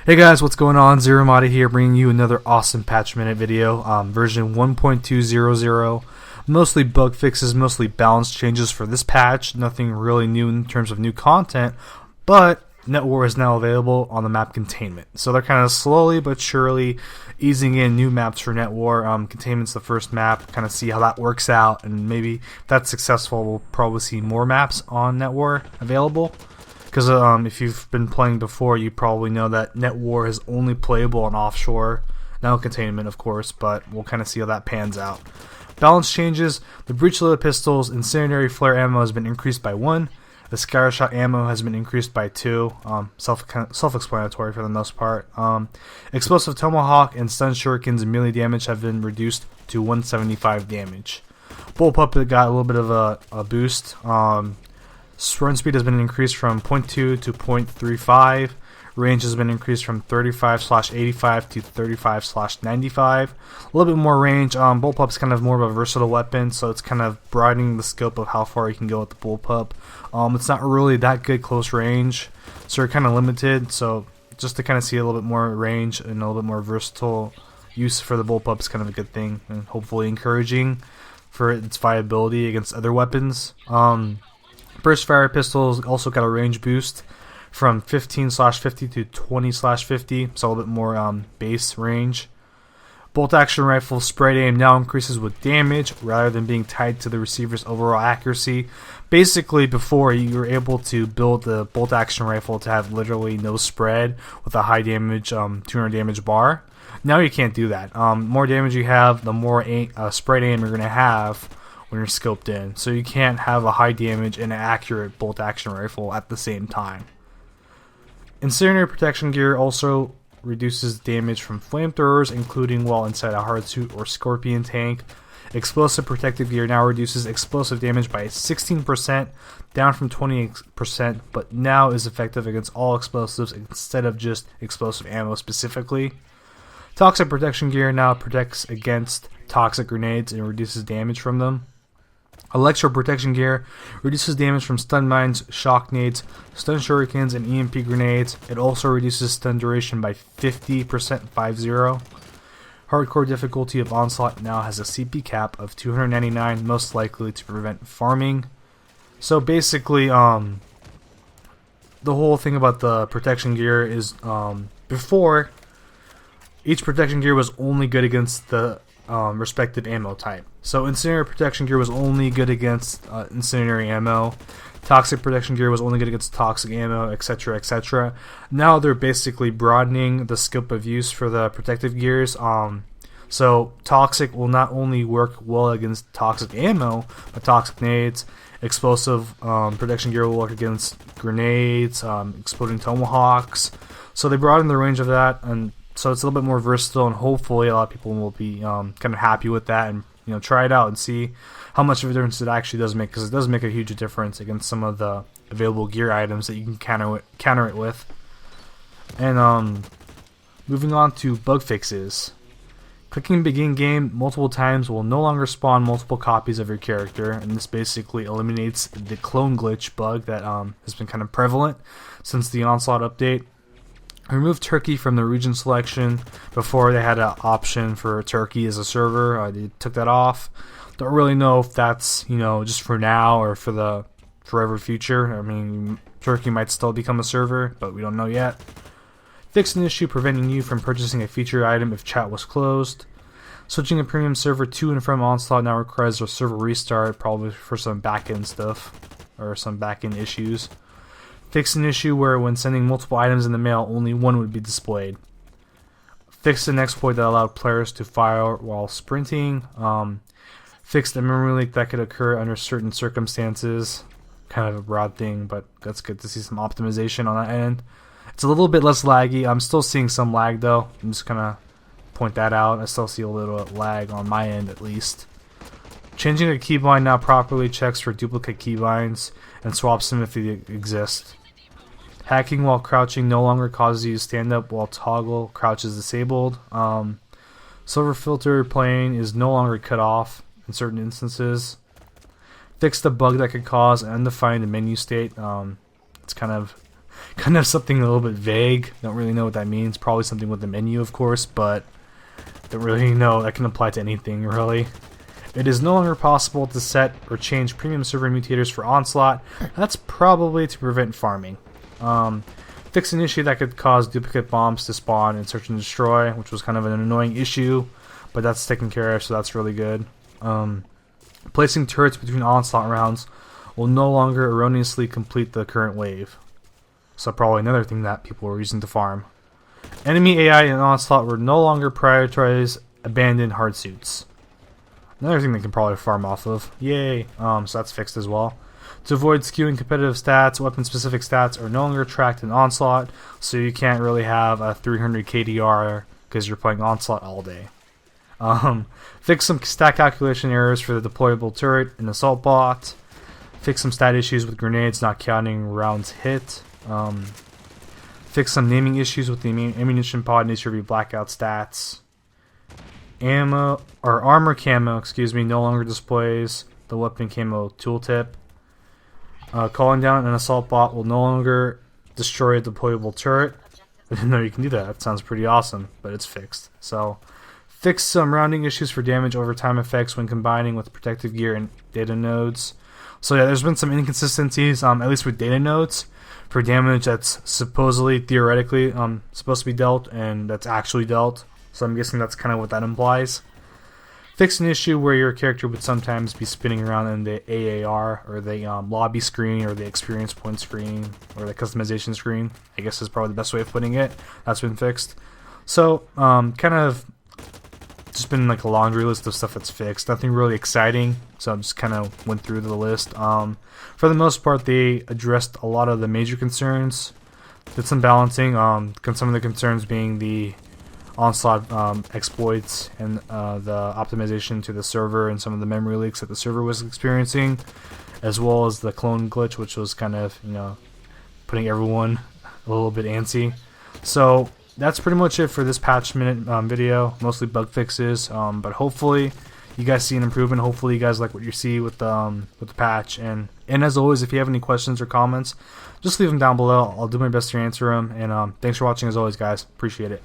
Hey guys, what's going on? ZeroArmada here, bringing you another awesome patch minute video. Version 1.200. Mostly bug fixes, mostly balance changes for this patch. Nothing really new in terms of new content, but Net War is now available on the map Containment. So they're kind of slowly but surely easing in new maps for Net War. Containment's the first map, kind of see how that works out, and maybe if that's successful, we'll probably see more maps on Net War available. Because if you've been playing before, you probably know that Net War is only playable on offshore. Now Containment, of course, but we'll kind of see how that pans out. Balance changes. The breech-loaded pistols incendiary flare ammo has been increased by 1. The scatter shot ammo has been increased by 2. Self-explanatory for the most part. Explosive tomahawk and stun shurikens and melee damage have been reduced to 175 damage. Bullpup got a little bit of a boost. Run speed has been increased from 0.2 to 0.35. Range has been increased from 35/85 to 35/95. A little bit more range. Bullpup's kind of more of a versatile weapon, so it's kind of broadening the scope of how far you can go with the bullpup. It's not really that good close range, so you're kind of limited. So just to kind of see a little bit more range and a little bit more versatile use for the bullpup is kind of a good thing, and hopefully encouraging for its viability against other weapons. Burst fire pistols also got a range boost from 15/50 to 20/50, so a little bit more base range. Bolt action rifle spread aim now increases with damage rather than being tied to the receiver's overall accuracy. Basically, before you were able to build the bolt action rifle to have literally no spread with a high damage 200 damage bar. Now you can't do that. More damage you have, the more spread aim you're going to have when you're scoped in. So you can't have a high damage and an accurate bolt action rifle at the same time. Incendiary protection gear also reduces damage from flamethrowers, including while inside a hard suit or scorpion tank. Explosive protective gear now reduces explosive damage by 16%, down from 20%, but now is effective against all explosives instead of just explosive ammo specifically. Toxic protection gear now protects against toxic grenades and reduces damage from them. Electro protection gear reduces damage from stun mines, shock nades, stun shurikens, and EMP grenades. It also reduces stun duration by 50%, 50. Hardcore difficulty of Onslaught now has a CP cap of 299, most likely to prevent farming. So basically, the whole thing about the protection gear is before, each protection gear was only good against the respective ammo type. So incendiary protection gear was only good against incendiary ammo. Toxic protection gear was only good against toxic ammo, etc., etc. Now they're basically broadening the scope of use for the protective gears. So toxic will not only work well against toxic ammo, but toxic nades. Explosive protection gear will work against grenades, exploding tomahawks. So they broaden the range of that, and so it's a little bit more versatile, and hopefully a lot of people will be kind of happy with that, and try it out and see how much of a difference it actually does make, because it does make a huge difference against some of the available gear items that you can counter it with. And moving on to bug fixes. Clicking begin game multiple times will no longer spawn multiple copies of your character, and this basically eliminates the clone glitch bug that has been kind of prevalent since the Onslaught update. Remove Turkey from the region selection. Before, they had an option for Turkey as a server. They took that off. Don't really know if that's just for now or for the forever future. I mean, Turkey might still become a server, but we don't know yet. Fix an issue preventing you from purchasing a featured item if chat was closed. Switching a premium server to and from Onslaught now requires a server restart, probably for some backend stuff or some backend issues. Fix an issue where when sending multiple items in the mail, only one would be displayed. Fix an exploit that allowed players to fire while sprinting. Fix the memory leak that could occur under certain circumstances. Kind of a broad thing, but that's good to see some optimization on that end. It's a little bit less laggy. I'm still seeing some lag though. I'm just gonna point that out. I still see a little lag on my end at least. Changing a keybind now properly checks for duplicate keybinds and swaps them if they exist. Hacking while crouching no longer causes you to stand up while toggle crouch is disabled. Silver filter playing is no longer cut off in certain instances. Fix the bug that could cause undefined menu state. It's kind of Kind of something a little bit vague. Don't really know what that means. Probably something with the menu, of course, but don't really know. That can apply to anything, really. It is no longer possible to set or change premium server mutators for Onslaught. That's probably to prevent farming. Fix an issue that could cause duplicate bombs to spawn in Search and Destroy, which was kind of an annoying issue, but that's taken care of, so that's really good. Placing turrets between Onslaught rounds will no longer erroneously complete the current wave. So probably another thing that people were using to farm. Enemy AI in Onslaught will no longer prioritize abandoned hard suits. Another thing they can probably farm off of. Yay! So that's fixed as well. To avoid skewing competitive stats, weapon-specific stats are no longer tracked in Onslaught, so you can't really have a 300 KDR because you're playing Onslaught all day. Fix some stat calculation errors for the deployable turret and assault bot. Fix some stat issues with grenades not counting rounds hit. Fix some naming issues with the ammunition pod and HRV blackout stats. Armor camo, no longer displays the weapon camo tooltip. Calling down an assault bot will no longer destroy a deployable turret. I didn't know you can do that. That sounds pretty awesome, but it's fixed. So, fix some rounding issues for damage over time effects when combining with protective gear and data nodes. So yeah, there's been some inconsistencies, at least with data nodes, for damage that's supposedly, theoretically, supposed to be dealt, and that's actually dealt. So I'm guessing that's kind of what that implies. Fix an issue where your character would sometimes be spinning around in the AAR, or the lobby screen, or the experience point screen, or the customization screen. I guess is probably the best way of putting it. That's been fixed. So, kind of just been like a laundry list of stuff that's fixed. Nothing really exciting, so I just kind of went through the list. For the most part, they addressed a lot of the major concerns. Did some balancing. Some of the concerns being the Onslaught exploits and the optimization to the server and some of the memory leaks that the server was experiencing, as well as the clone glitch, which was kind of, putting everyone a little bit antsy. So that's pretty much it for this patch minute video. Mostly bug fixes, but hopefully you guys see an improvement. Hopefully you guys like what you see with the patch. And as always, if you have any questions or comments, just leave them down below. I'll do my best to answer them. And thanks for watching as always, guys. Appreciate it.